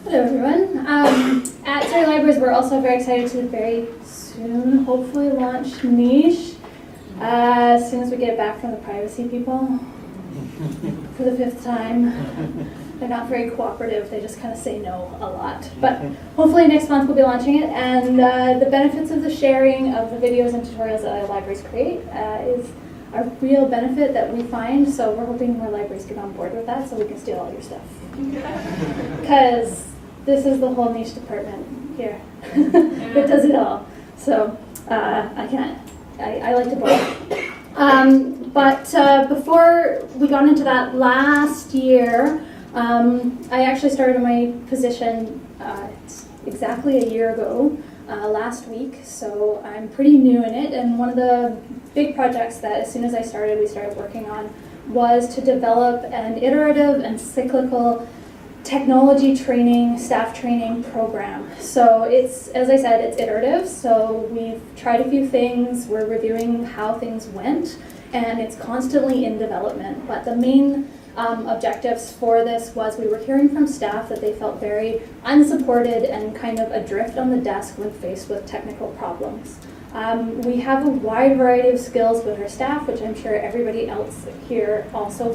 Hello everyone. At Surrey Libraries we're also very excited to very soon hopefully launch Niche as soon as we get it back from the privacy people for the 5th time. They're not very cooperative, they just kind of say no a lot. But hopefully next month we'll be launching it, and the benefits of the sharing of the videos and tutorials that our libraries create is a real benefit that we find, so we're hoping more libraries get on board with that so we can steal all your stuff. Because this is the whole niche department here. It does it all. So I like to borrow. But before we got into that last year, I actually started my position exactly a year ago, last week, so I'm pretty new in it, and one of the big projects that as soon as we started working on was to develop an iterative and cyclical technology training, staff training program. So it's, as I said, it's iterative, so we've tried a few things, we're reviewing how things went, and it's constantly in development. But the main objectives for this was we were hearing from staff that they felt very unsupported and kind of adrift on the desk when faced with technical problems. We have a wide variety of skills with our staff, which I'm sure everybody else here also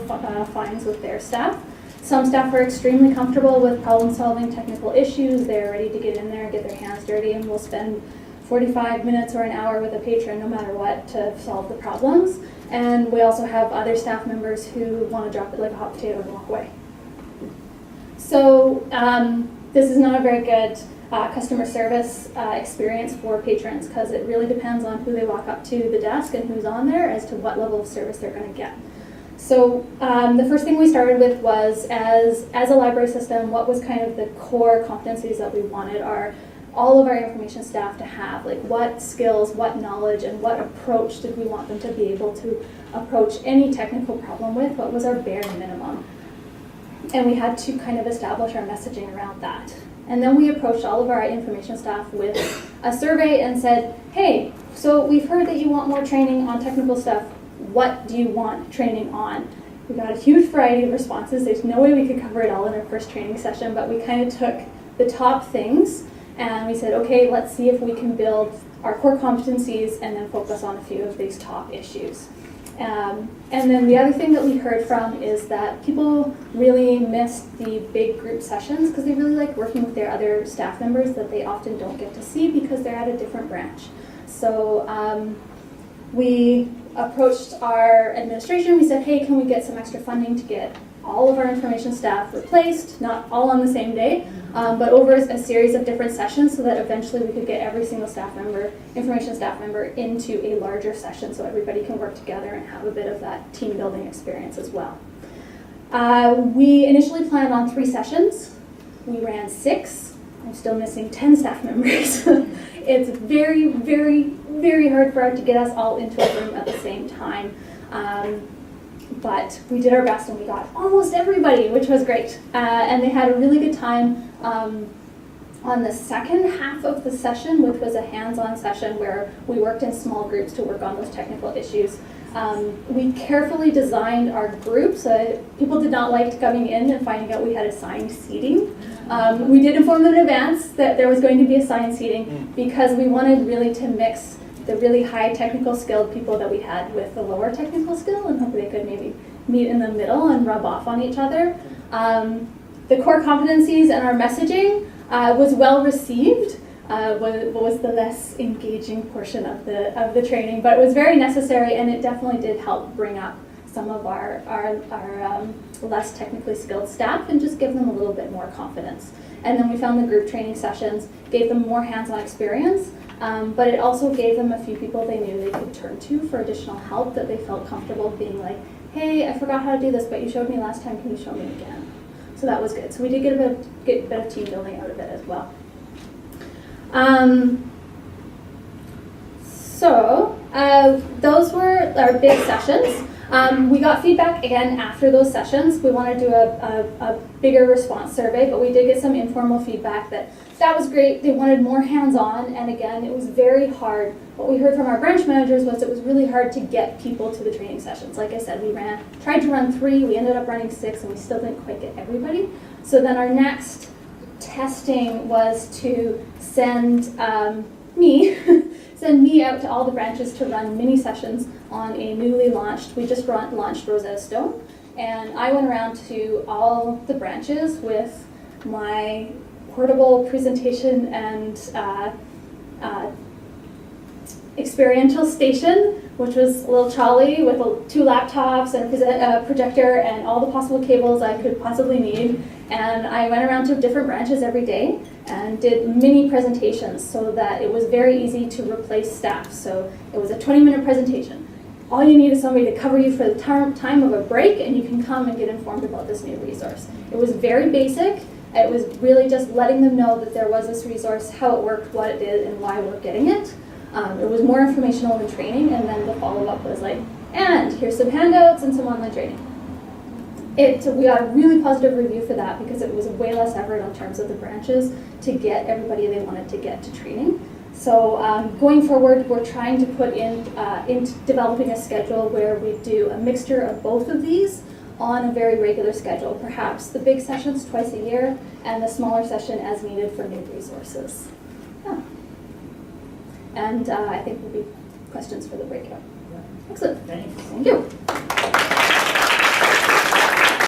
finds with their staff. Some staff are extremely comfortable with problem-solving technical issues. They're ready to get in there and get their hands dirty, and will spend 45 minutes or an hour with a patron no matter what to solve the problems. And we also have other staff members who want to drop it like a hot potato and walk away. So this is not a very good customer service experience for patrons, because it really depends on who they walk up to the desk and who's on there as to what level of service they're going to get. So the first thing we started with was, as a library system, what was kind of the core competencies that we wanted all of our information staff to have. Like, what skills, what knowledge, and what approach did we want them to be able to approach any technical problem with? What was our bare minimum? And we had to kind of establish our messaging around that. And then we approached all of our information staff with a survey and said, hey, so we've heard that you want more training on technical stuff. What do you want training on? We got a huge variety of responses. There's no way we could cover it all in our first training session, but we kind of took the top things and we said, okay, let's see if we can build our core competencies and then focus on a few of these top issues. And then the other thing that we heard from is that people really missed the big group sessions because they really like working with their other staff members that they often don't get to see because they're at a different branch. So we approached our administration. We said, hey, can we get some extra funding to get all of our information staff replaced, not all on the same day, but over a series of different sessions so that eventually we could get every single information staff member into a larger session so everybody can work together and have a bit of that team building experience as well. We initially planned on 3 sessions. We ran 6. I'm still missing 10 staff members. It's very, very, very hard for us to get us all into a room at the same time. But we did our best and we got almost everybody, which was great. And they had a really good time on the second half of the session, which was a hands-on session where we worked in small groups to work on those technical issues. We carefully designed our groups so people did not like coming in and finding out we had assigned seating. We did inform them in advance that there was going to be assigned seating because we wanted really to mix the really high technical skilled people that we had with the lower technical skill, and hopefully they could maybe meet in the middle and rub off on each other. The core competencies and our messaging was well received. Was the less engaging portion of the training, but it was very necessary, and it definitely did help bring up some of our less technically skilled staff and just give them a little bit more confidence. And then we found the group training sessions gave them more hands-on experience, but it also gave them a few people they knew they could turn to for additional help that they felt comfortable being like, hey, I forgot how to do this, but you showed me last time, can you show me again? So that was good. So we did get a bit of team building out of it as well. Those were our big sessions. We got feedback again after those sessions. We want to do a bigger response survey, but we did get some informal feedback that was great. They wanted more hands-on, and again, it was very hard. What we heard from our branch managers was it was really hard to get people to the training sessions. Like I said, we tried to run 3, we ended up running 6, and we still didn't quite get everybody. So then our next testing was to send me send me out to all the branches to run mini sessions on a newly launched, we just launched Rosetta Stone, and I went around to all the branches with my portable presentation and experiential station, which was a little trolley with 2 laptops and a projector and all the possible cables I could possibly need. And I went around to different branches every day and did mini presentations so that it was very easy to replace staff. So it was a 20-minute presentation. All you need is somebody to cover you for the time of a break, and you can come and get informed about this new resource. It was very basic. It was really just letting them know that there was this resource, how it worked, what it did, and why we're getting it. It was more informational than training, and then the follow-up was like, and here's some handouts and some online training. We got a really positive review for that because it was way less effort in terms of the branches to get everybody they wanted to get to training. So going forward, we're trying to put in developing a schedule where we do a mixture of both of these on a very regular schedule, perhaps the big sessions twice a year and the smaller session as needed for new resources. Yeah. And I think there'll be questions for the breakout. Excellent. Thanks. Thank you.